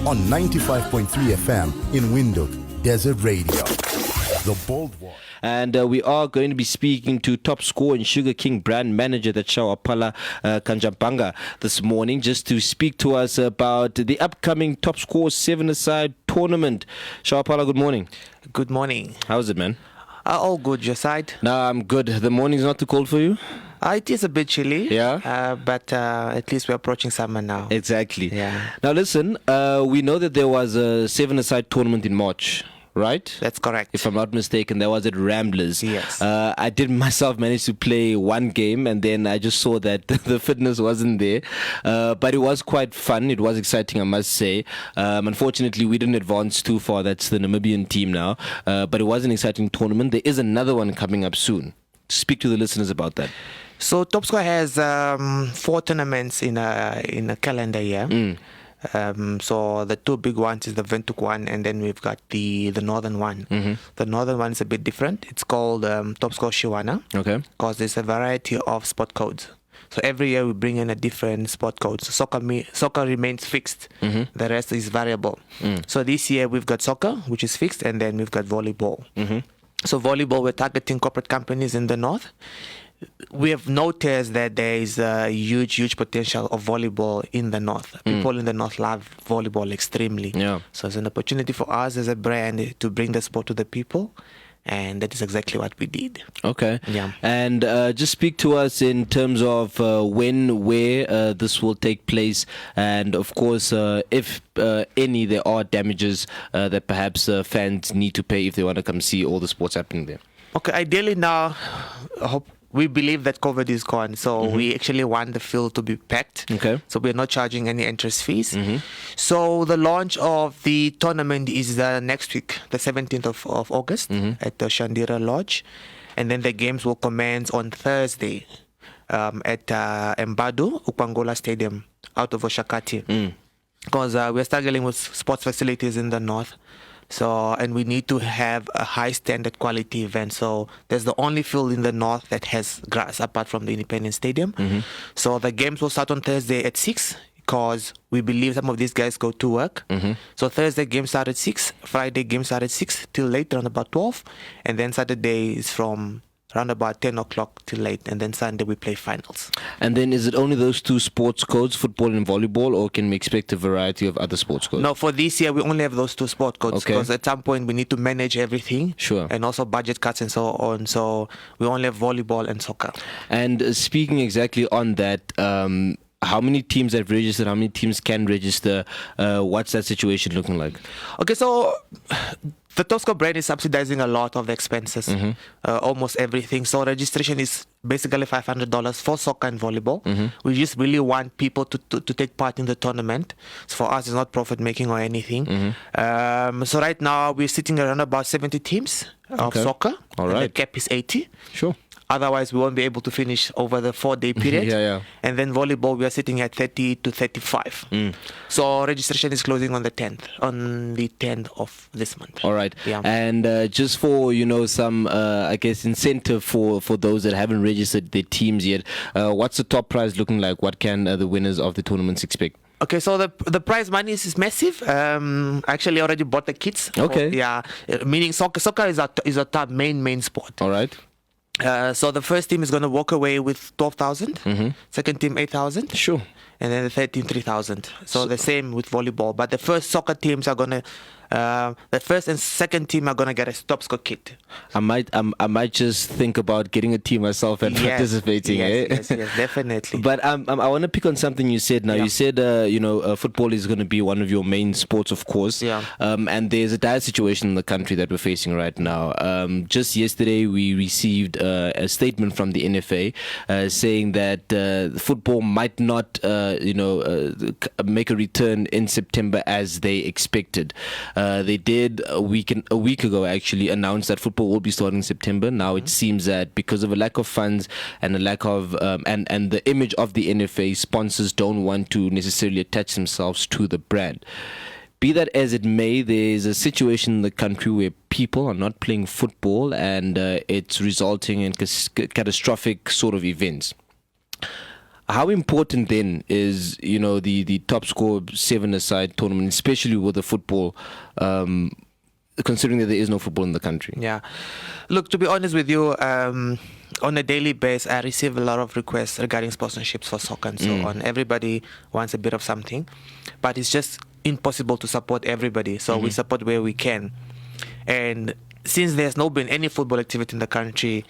on 95.3 FM in Windhoek, Desert Radio. The Bold One. And we are going to be speaking to top scorer and Sugar King brand manager, the Shawapala Kandjabanga, this morning, just to speak to us about the upcoming top score 7-a-side tournament. Shawapala, good morning. Good morning. How's it, man? All good. Your side? No, I'm good. The morning's not too cold for you? It is a bit chilly. Yeah. But at least we're approaching summer now. Exactly. Yeah. Now listen, we know that there was a 7-a-side tournament in March. Right? That's correct. If I'm not mistaken, that was at Ramblers. Yes. I did myself manage to play one game, and then I just saw that the fitness wasn't there. But it was quite fun. It was exciting, I must say. Unfortunately, we didn't advance too far. That's the Namibian team now. But it was an exciting tournament. There is another one coming up soon. Speak to the listeners about that. So Top Score has 4 tournaments in a calendar year. So the 2 big ones is the Windhoek one, and then we've got the northern one. Mm-hmm. The northern one is a bit different. It's called Score Shiwana. Okay. Because there's a variety of sport codes. So every year we bring in a different sport code. So soccer remains fixed. Mm-hmm. The rest is variable. So this year we've got soccer, which is fixed, and then we've got volleyball. Mm-hmm. So volleyball, we're targeting corporate companies in the north. We have noticed that there is a huge potential of volleyball in the north. People in the north love volleyball extremely. Yeah. So it's an opportunity for us as a brand to bring the sport to the people. And that is exactly what we did. Okay. Yeah. And just speak to us in terms of when, where this will take place, and of course, if any, there are damages that perhaps fans need to pay if they want to come see all the sports happening there. Okay. Ideally now, we believe that COVID is gone, so we actually want the field to be packed. Okay. So we're not charging any entrance fees. Mm-hmm. So the launch of the tournament is next week, the 17th of August, at the Shandira Lodge. And then the games will commence on Thursday at Mbadu, Okukwangula Stadium, out of Oshakati. Because we're struggling with sports facilities in the north. So, and we need to have a high standard quality event. So there's the only field in the north that has grass apart from the Independence Stadium. So the games will start on Thursday at 6 because we believe some of these guys go to work. So Thursday games start at 6, Friday games start at 6 till late, around about 12. And then Saturday is from around about 10 o'clock till late, and then Sunday we play finals. And then is it only those 2 sports codes, football and volleyball, or can we expect a variety of other sports codes? No, for this year we only have those 2 sport codes because at some point we need to manage everything. Sure. And also budget cuts and so on. So we only have volleyball and soccer. And speaking exactly on that, how many teams have registered? How many teams can register? What's that situation looking like? Okay, so the Tosco brand is subsidizing a lot of the expenses, almost everything. So registration is basically $500 for soccer and volleyball. We just really want people to take part in the tournament. So for us, it's not profit making or anything. So right now we're sitting around about 70 teams of soccer. All right. right. The cap is 80. Sure. Otherwise, we won't be able to finish over the 4-day period. Yeah. And then volleyball, we are sitting at 30 to 35. So registration is closing on the 10th of this month. All right. Yeah. And just for, some, I guess, incentive for those that haven't registered their teams yet, what's the top prize looking like? What can the winners of the tournaments expect? Okay, so the prize money is massive. I actually already bought the kits. Okay. Meaning soccer is our top main sport. All right. So the first team is going to walk away with 12,000. Second team 8,000. Sure. And then the third team 3,000. So the same with volleyball. But the first soccer teams are going to, the first and second team are going to get a top score kit. I might just think about getting a team myself and participating. Yes, definitely. But I want to pick on something you said now. You said, football is going to be one of your main sports, of course. Yeah. And there's a dire situation in the country that we're facing right now. Just yesterday, we received a statement from the NFA saying that football might not, make a return in September as they expected. They did a week ago actually announce that football will be starting in September. Now it seems that because of a lack of funds and a lack of and the image of the NFA, sponsors don't want to necessarily attach themselves to the brand. Be that as it may, there's a situation in the country where people are not playing football and it's resulting in catastrophic sort of events. How important then is, the top score 7-a-side tournament, especially with the football, considering that there is no football in the country? Yeah. Look, to be honest with you, on a daily basis, I receive a lot of requests regarding sponsorships for soccer and so on. Everybody wants a bit of something, but it's just impossible to support everybody. So we support where we can. And since there's not been any football activity in the country,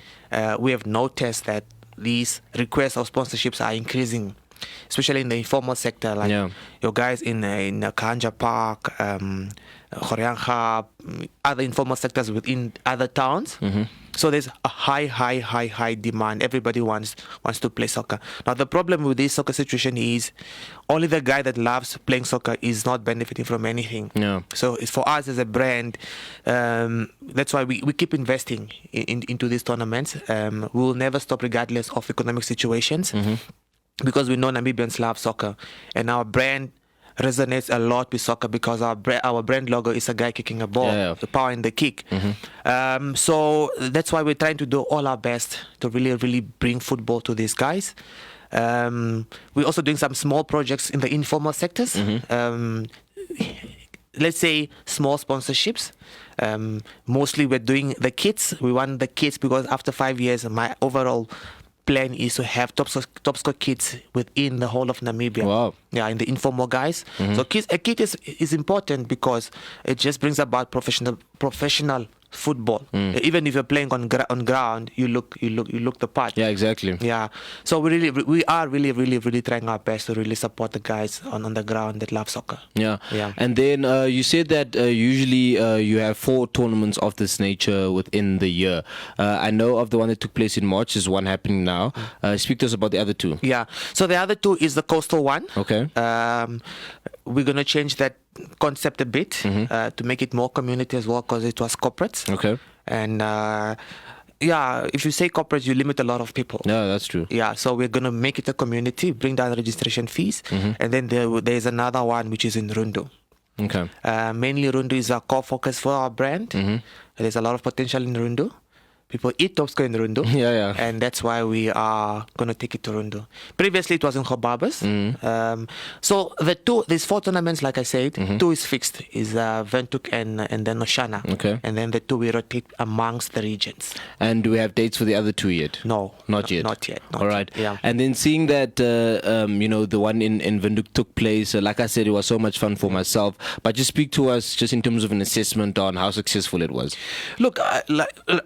we have noticed that these requests of sponsorships are increasing, especially in the informal sector, like your guys in Kanja Park, Khoriangha, other informal sectors within other towns. So there's a high demand. Everybody wants to play soccer. Now the problem with this soccer situation is only the guy that loves playing soccer is not benefiting from anything. So it's for us as a brand. That's why we keep investing into these tournaments. We will never stop regardless of economic situations, because we know Namibians love soccer, and our brand resonates a lot with soccer because our brand logo is a guy kicking a ball, the power in the kick. So that's why we're trying to do all our best to really bring football to these guys. We're also doing some small projects in the informal sectors. Let's say small sponsorships. Mostly we're doing the kits. We want the kits because after 5 years, my overall plan is to have top score kits within the whole of Namibia. Wow. Yeah, in the informal guys. So a kit is important because it just brings about professional football. Even if you're playing on ground, you look the part. Yeah, exactly. Yeah. So we are really trying our best to really support the guys on the ground that love soccer. Yeah. Yeah. And then you said that usually you have 4 tournaments of this nature within the year. I know of the one that took place in March. There's one happening now. Speak to us about the other 2. Yeah. So the other 2 is the coastal one. Okay. We're going to change that concept a bit to make it more community as well, because it was corporates. Okay. And if you say corporates, you limit a lot of people. Yeah, that's true. Yeah, so we're going to make it a community, bring down registration fees. And then there's another one which is in Rundu. Okay. Mainly Rundu is our core focus for our brand. There's a lot of potential in Rundu. People eat top score in Rundu. Yeah. And that's why we are going to take it to Rundu. Previously, it was in Khobabas. So there's 4 tournaments, like I said. 2 is fixed, is Windhoek and then Oshana. Okay. And then the 2 we rotate amongst the regions. And do we have dates for the other 2 yet? No. Not yet. Not yet. All right. Yeah. And then seeing that, the one in Windhoek took place, like I said, it was so much fun for myself. But just speak to us just in terms of an assessment on how successful it was. Look,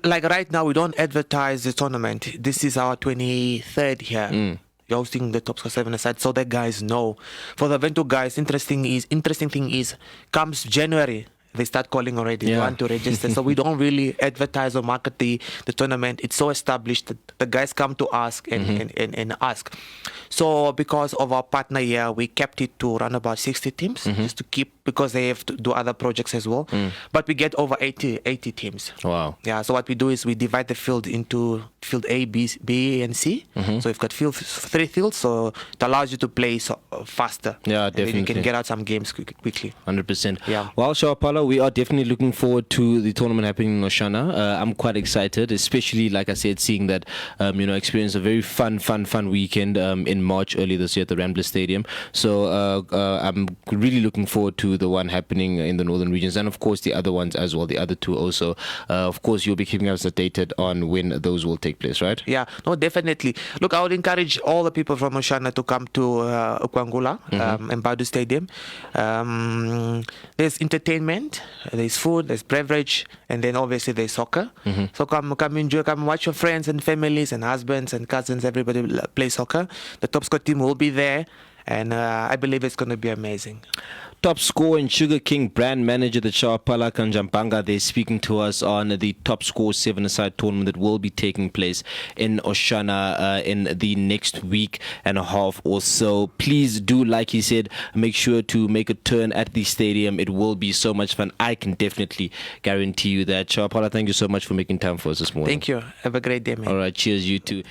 like right now, we don't advertise the tournament. This is our 23rd here. You're hosting the top score 7-a-side, so the guys know. For the Windhoek guys, interesting thing is, comes January, they start calling already. They want to register. So we don't really advertise or market the tournament. It's so established that the guys come to ask and ask. So because of our partner here, we kept it to around about 60 teams just to keep, because they have to do other projects as well. But we get over 80 teams. Wow. Yeah, so what we do is we divide the field into field A, B, and C. So we've got 3 fields, so it allows you to play faster. Yeah, and definitely. then you can get out some games quickly. 100%. Yeah. Well, Shawapala, we are definitely looking forward to the tournament happening in Oshana. I'm quite excited, especially, like I said, seeing that, experience a very fun weekend in March early this year at the Rambler Stadium. So I'm really looking forward to the one happening in the northern regions, and of course the other ones as well, the other 2 also. Of course, you'll be keeping us updated on when those will take place, right? Yeah, no, definitely. Look, I would encourage all the people from Oshana to come to Okukwangula and Badu Stadium. There's entertainment, there's food, there's beverage, and then obviously there's soccer. So come enjoy, come watch your friends and families and husbands and cousins, everybody play soccer. The top score team will be there, and I believe it's going to be amazing. Top Score and Sugar King brand manager, the Shawapala Kandjabanga, they're speaking to us on the Top Score 7-a-side tournament that will be taking place in Oshana in the next week and a half or so. Please do, like he said, make sure to make a turn at the stadium. It will be so much fun. I can definitely guarantee you that. Shawapala, thank you so much for making time for us this morning. Thank you. Have a great day, man. All right, cheers, you too.